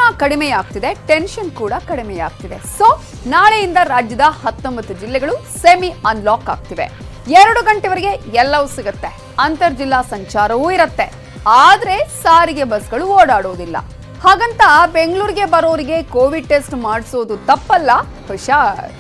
Corona ಕಡಿಮೆಯಾಗ್ತಿದೆ, tension ಕೂಡ ಕಡಿಮೆಯಾಗ್ತಿದೆ. So ನಾಳೆಯಿಂದ ರಾಜ್ಯದ 19 ಜಿಲ್ಲೆಗಳು ಸೆಮಿ ಅನ್ಲಾಕ್ ಆಗ್ತಿವೆ. 2 ಗಂಟೆವರೆಗೆ ಎಲ್ಲವೂ ಸಿಗುತ್ತೆ. ಅಂತರ್ ಜಿಲ್ಲಾ ಸಂಚಾರವೂ ಇರುತ್ತೆ. ಆದ್ರೆ ಸಾರಿಗೆ ಬಸ್ಗಳು ಓಡಾಡೋದಿಲ್ಲ. ಹಾಗಂತ ಬೆಂಗಳೂರಿಗೆ ಬರೋರಿಗೆ ಕೋವಿಡ್ ಟೆಸ್ಟ್ ಮಾಡಿಸೋದು ತಪ್ಪಲ್ಲ, ಹುಷಾರ್.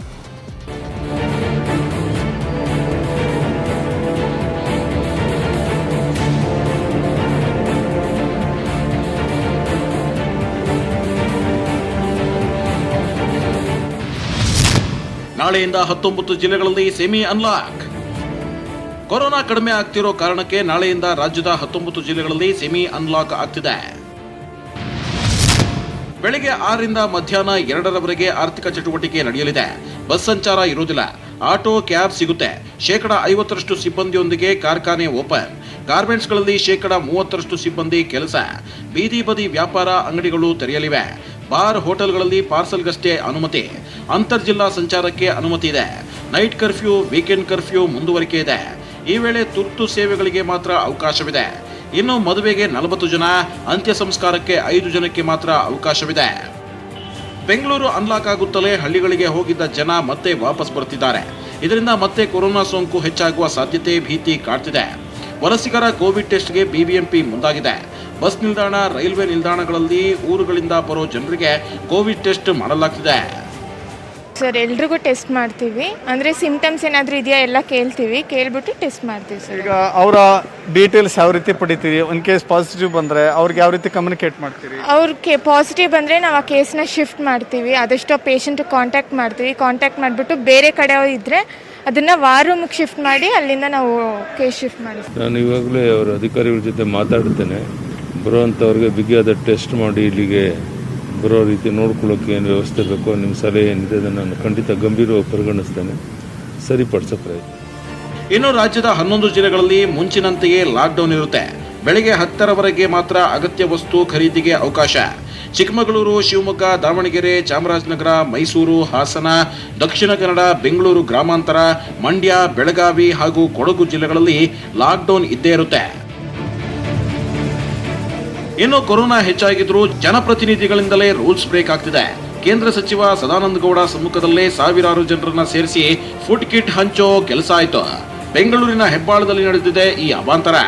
ನಾಳೆಯಿಂದ 19 ಜಿಲ್ಲೆಗಳಲ್ಲಿ ಸೆಮಿ ಅನ್ಲಾಕ್. ಕೊರೋನಾ ಕಡಿಮೆ ಆಗ್ತಿರೋ ಕಾರಣಕ್ಕೆ ನಾಳೆಯಿಂದ ರಾಜ್ಯದ 19 ಜಿಲ್ಲೆಗಳಲ್ಲಿ ಸೆಮಿ ಅನ್ಲಾಕ್ ಆಗ್ತಿದೆ. ಬೆಳಗ್ಗೆ 6 ರಿಂದ ಮಧ್ಯಾಹ್ನ 2ರವರೆಗೆ ಆರ್ಥಿಕ ಚಟುವಟಿಕೆ ನಡೆಯಲಿದೆ. ಬಸ್ ಸಂಚಾರ ಇರುವುದಿಲ್ಲ. ಆಟೋ, ಕ್ಯಾಬ್ ಸಿಗುತ್ತೆ. 50% ಸಿಬ್ಬಂದಿಯೊಂದಿಗೆ ಕಾರ್ಖಾನೆ ಓಪನ್. ಗಾರ್ಮೆಂಟ್ಸ್ಗಳಲ್ಲಿ 30% ಸಿಬ್ಬಂದಿ ಕೆಲಸ. ಬೀದಿ ಬದಿ ವ್ಯಾಪಾರ ಅಂಗಡಿಗಳು ತೆರೆಯಲಿವೆ. ಬಾರ್, ಹೋಟೆಲ್ಗಳಲ್ಲಿ ಪಾರ್ಸಲ್ಗಷ್ಟೇ ಅನುಮತಿ. ಅಂತರ್ ಜಿಲ್ಲಾ ಸಂಚಾರಕ್ಕೆ ಅನುಮತಿ ಇದೆ. ನೈಟ್ ಕರ್ಫ್ಯೂ, ವೀಕೆಂಡ್ ಕರ್ಫ್ಯೂ ಮುಂದುವರಿಕೆ ಇದೆ. ಈ ವೇಳೆ ತುರ್ತು ಸೇವೆಗಳಿಗೆ ಮಾತ್ರ ಅವಕಾಶವಿದೆ. ಇನ್ನು ಮದುವೆಗೆ 40 ಜನ, ಅಂತ್ಯ ಸಂಸ್ಕಾರಕ್ಕೆ 5 ಜನಕ್ಕೆ ಮಾತ್ರ ಅವಕಾಶವಿದೆ. ಬೆಂಗಳೂರು ಅನ್ಲಾಕ್ ಆಗುತ್ತಲೇ ಹಳ್ಳಿಗಳಿಗೆ ಹೋಗಿದ್ದ ಜನ ಮತ್ತೆ ವಾಪಸ್ ಬರ್ತಿದ್ದಾರೆ. ಇದರಿಂದ ಮತ್ತೆ ಕೊರೋನಾ ಸೋಂಕು ಹೆಚ್ಚಾಗುವ ಸಾಧ್ಯತೆ, ಭೀತಿ ಕಾಡ್ತಿದೆ. ವಲಸಿಗರ ಕೋವಿಡ್ ಟೆಸ್ಟ್ಗೆ ಬಿಬಿಎಂಪಿ ಮುಂದಾಗಿದೆ. ಬಸ್ ನಿಲ್ದಾಣ, ರೈಲ್ವೆ ನಿಲ್ದಾಣಗಳಲ್ಲಿ ಊರುಗಳಿಂದ ಬರೋ ಜನರಿಗೆ ಕೋವಿಡ್ ಟೆಸ್ಟ್ ಮಾಡಲಾಗ್ತಿದೆ. ಸರ್, ಎಲ್ರಿಗೂ ಟೆಸ್ಟ್ ಮಾಡ್ತೀವಿ. ಅಂದರೆ ಸಿಂಪ್ಟಮ್ಸ್ ಏನಾದರೂ ಇದೆಯಾ ಎಲ್ಲ ಕೇಳ್ತೀವಿ. ಕೇಳ್ಬಿಟ್ಟು ಟೆಸ್ಟ್ ಮಾಡ್ತೀವಿ ಸರ್. ಈಗ ಅವರ ಡೀಟೇಲ್ಸ್ ಯಾವ ರೀತಿ ಪಡಿತೀರಿ? ಒಂದು ಕೇಸ್ ಪಾಸಿಟಿವ್ ಬಂದರೆ ಅವ್ರಿಗೆ ಯಾವ ರೀತಿ ಕಮ್ಯುನಿಕೇಟ್ ಮಾಡ್ತೀರಿ? ಅವ್ರಿಗೆ ಪಾಸಿಟಿವ್ ಬಂದರೆ ನಾವು ಆ ಕೇಸ್ನ ಶಿಫ್ಟ್ ಮಾಡ್ತೀವಿ. ಆದಷ್ಟು ಪೇಷಂಟ್ ಕಾಂಟ್ಯಾಕ್ಟ್ ಮಾಡ್ತೀವಿ. ಕಾಂಟ್ಯಾಕ್ಟ್ ಮಾಡಿಬಿಟ್ಟು ಬೇರೆ ಕಡೆ ಇದ್ದರೆ ಅದನ್ನು ವಾರ್ ರೂಮಿಗೆ ಶಿಫ್ಟ್ ಮಾಡಿ ಅಲ್ಲಿಂದ ನಾವು ಕೇಸ್ ಶಿಫ್ಟ್ ಮಾಡಿಸ್ತೀವಿ. ನಾನು ಇವಾಗಲೇ ಅವರ ಅಧಿಕಾರಿಗಳ ಜೊತೆ ಮಾತಾಡ್ತೇನೆ. ಬರುವಂಥವ್ರಿಗೆ ಬಿಗಿಯಾದ ಟೆಸ್ಟ್ ಮಾಡಿ ಇಲ್ಲಿಗೆ ಬರೋ ರೀತಿ ನೋಡ್ಕೊಳ್ಳೋಕೆ ಏನು ವ್ಯವಸ್ಥೆ ಬೇಕೋ, ನಿಮ್ಮ ಸಲಹೆ ಏನಿದೆ ಅದನ್ನು ನಾನು ಖಂಡಿತ ಗಂಭೀರವಾಗಿ ಪರಿಗಣಿಸ್ತೇನೆ, ಸರಿಪಡಿಸೋ ಪ್ರಯತ್ನ. ಇನ್ನು ರಾಜ್ಯದ 11 ಜಿಲ್ಲೆಗಳಲ್ಲಿ ಮುಂಚಿನಂತೆಯೇ ಲಾಕ್ಡೌನ್ ಇರುತ್ತೆ. ಬೆಳಗ್ಗೆ 10ರವರೆಗೆ ಮಾತ್ರ ಅಗತ್ಯ ವಸ್ತು ಖರೀದಿಗೆ ಅವಕಾಶ. ಚಿಕ್ಕಮಗಳೂರು, ಶಿವಮೊಗ್ಗ, ದಾವಣಗೆರೆ, ಚಾಮರಾಜನಗರ, ಮೈಸೂರು, ಹಾಸನ, ದಕ್ಷಿಣ ಕನ್ನಡ, ಬೆಂಗಳೂರು ಗ್ರಾಮಾಂತರ, ಮಂಡ್ಯ, ಬೆಳಗಾವಿ ಹಾಗೂ ಕೊಡಗು ಜಿಲ್ಲೆಗಳಲ್ಲಿ ಲಾಕ್ಡೌನ್ ಇದ್ದೇ ಇರುತ್ತೆ. ಇನ್ನು ಕೊರೋನಾ ಹೆಚ್ಚಾಗಿದ್ರೂ ಜನಪ್ರತಿನಿಧಿಗಳಿಂದಲೇ ರೂಲ್ಸ್ ಬ್ರೇಕ್ ಆಗ್ತಿದೆ. ಕೇಂದ್ರ ಸಚಿವ ಸದಾನಂದ ಗೌಡ ಸಮ್ಮುಖದಲ್ಲೇ ಸಾವಿರಾರು ಜನರನ್ನ ಸೇರಿಸಿ ಫುಡ್ ಕಿಟ್ ಹಂಚೋ ಕೆಲಸ ಆಯ್ತು. ಬೆಂಗಳೂರಿನ ಹೆಬ್ಬಾಳದಲ್ಲಿ ನಡೆದಿದೆ ಈ ಅವಾಂತರ.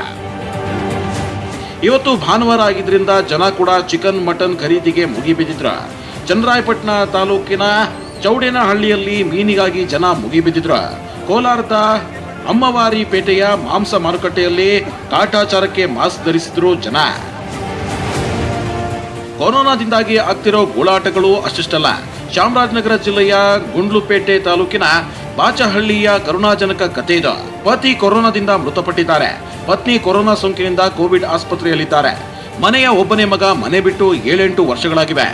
ಇವತ್ತು ಭಾನುವಾರ ಆಗಿದ್ರಿಂದ ಜನ ಕೂಡ ಚಿಕನ್, ಮಟನ್ ಖರೀದಿಗೆ ಮುಗಿಬಿದ್ದಿದ್ರು. ಚನ್ನರಾಯಪಟ್ಟಣ ತಾಲೂಕಿನ ಚೌಡೇನಹಳ್ಳಿಯಲ್ಲಿ ಮೀನಿಗಾಗಿ ಜನ ಮುಗಿಬಿದ್ದಿದ್ರು. ಕೋಲಾರದ ಅಮ್ಮವಾರಿ ಪೇಟೆಯ ಮಾಂಸ ಮಾರುಕಟ್ಟೆಯಲ್ಲಿ ಕಾಟಾಚಾರಕ್ಕೆ ಮಾಸ್ಕ್ ಧರಿಸಿದ್ರು ಜನ. ಕೊರೋನಾದಿಂದಾಗಿ ಆಗ್ತಿರೋ ಗೋಳಾಟಗಳು ಅಷ್ಟಿಷ್ಟಲ್ಲ. ಚಾಮರಾಜನಗರ ಜಿಲ್ಲೆಯ ಗುಂಡ್ಲುಪೇಟೆ ತಾಲೂಕಿನ ಬಾಚಹಳ್ಳಿಯ ಕರುಣಾಜನಕ ಕಥೆ ಇದು. ಪತಿ ಕೊರೋನಾದಿಂದ ಮೃತಪಟ್ಟಿದ್ದಾರೆ. ಪತ್ನಿ ಕೊರೋನಾ ಸೋಂಕಿನಿಂದ ಕೋವಿಡ್ ಆಸ್ಪತ್ರೆಯಲ್ಲಿದ್ದಾರೆ. ಮನೆಯ ಒಬ್ಬನೇ ಮಗ ಮನೆ ಬಿಟ್ಟು 7-8 ವರ್ಷಗಳಾಗಿವೆ.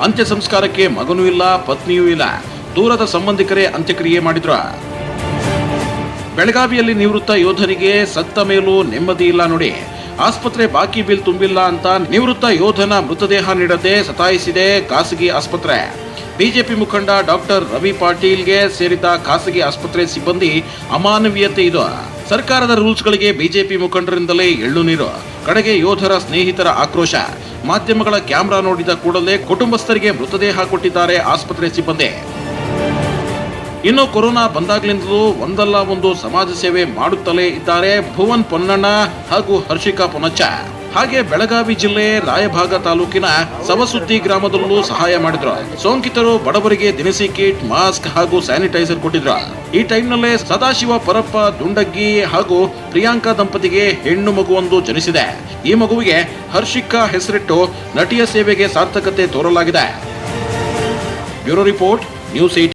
ಅಂತ್ಯ ಸಂಸ್ಕಾರಕ್ಕೆ ಮಗನೂ ಇಲ್ಲ, ಪತ್ನಿಯೂ ಇಲ್ಲ. ದೂರದ ಸಂಬಂಧಿಕರೇ ಅಂತ್ಯಕ್ರಿಯೆ ಮಾಡಿದ್ರು. ಬೆಳಗಾವಿಯಲ್ಲಿ ನಿವೃತ್ತ ಯೋಧನಿಗೆ ಸತ್ತ ಮೇಲೂ ನೆಮ್ಮದಿ ಇಲ್ಲ ನೋಡಿ. ಆಸ್ಪತ್ರೆ ಬಾಕಿ ಬಿಲ್ ತುಂಬಿಲ್ಲ ಅಂತ ನಿವೃತ್ತ ಯೋಧನ ಮೃತದೇಹ ನೀಡದೆ ಸತಾಯಿಸಿದೆ ಖಾಸಗಿ ಆಸ್ಪತ್ರೆ. ಬಿಜೆಪಿ ಮುಖಂಡ ಡಾಕ್ಟರ್ ರವಿ ಪಾಟೀಲ್ಗೆ ಸೇರಿದ ಖಾಸಗಿ ಆಸ್ಪತ್ರೆ ಸಿಬ್ಬಂದಿ ಅಮಾನವೀಯತೆ ಇದು. ಸರ್ಕಾರದ ರೂಲ್ಸ್ಗಳಿಗೆ ಬಿಜೆಪಿ ಮುಖಂಡರಿಂದಲೇ ಎಳ್ಳು ನೀರು. ಕಡೆಗೆ ಯೋಧರ ಸ್ನೇಹಿತರ ಆಕ್ರೋಶ. ಮಾಧ್ಯಮಗಳ ಕ್ಯಾಮೆರಾ ನೋಡಿದ ಕೂಡಲೇ ಕುಟುಂಬಸ್ಥರಿಗೆ ಮೃತದೇಹ ಕೊಟ್ಟಿದ್ದಾರೆ ಆಸ್ಪತ್ರೆ ಸಿಬ್ಬಂದಿ. ಇನ್ನು ಕೊರೋನಾ ಬಂದಾಗ್ಲಿಂದಲೂ ಒಂದಲ್ಲ ಒಂದು ಸಮಾಜ ಸೇವೆ ಮಾಡುತ್ತಲೇ ಇದ್ದಾರೆ ಭುವನ್ ಪೊನ್ನಣ್ಣ ಹಾಗೂ ಹರ್ಷಿಕಾ ಪೊನ್ನಚ್ಚ. ಹಾಗೆ ಬೆಳಗಾವಿ ಜಿಲ್ಲೆ ರಾಯಭಾಗ ತಾಲೂಕಿನ ಸವಸುದ್ದಿ ಗ್ರಾಮದಲ್ಲೂ ಸಹಾಯ ಮಾಡಿದ್ರು. ಸೋಂಕಿತರು ಬಡವರಿಗೆ ದಿನಸಿ ಕಿಟ್, ಮಾಸ್ಕ್ ಹಾಗೂ ಸ್ಯಾನಿಟೈಸರ್ ಕೊಟ್ಟಿದ್ರು. ಈ ಟೈಮ್ನಲ್ಲೇ ಸದಾಶಿವ ಪರಪ್ಪ ದುಂಡಗ್ಗಿ ಹಾಗೂ ಪ್ರಿಯಾಂಕಾ ದಂಪತಿಗೆ ಹೆಣ್ಣು ಮಗುವೊಂದು ಜನಿಸಿದೆ. ಈ ಮಗುವಿಗೆ ಹರ್ಷಿಕಾ ಹೆಸರಿಟ್ಟು ನಟಿಯ ಸೇವೆಗೆ ಸಾರ್ಥಕತೆ ತೋರಲಾಗಿದೆ. Bureau report, news 18.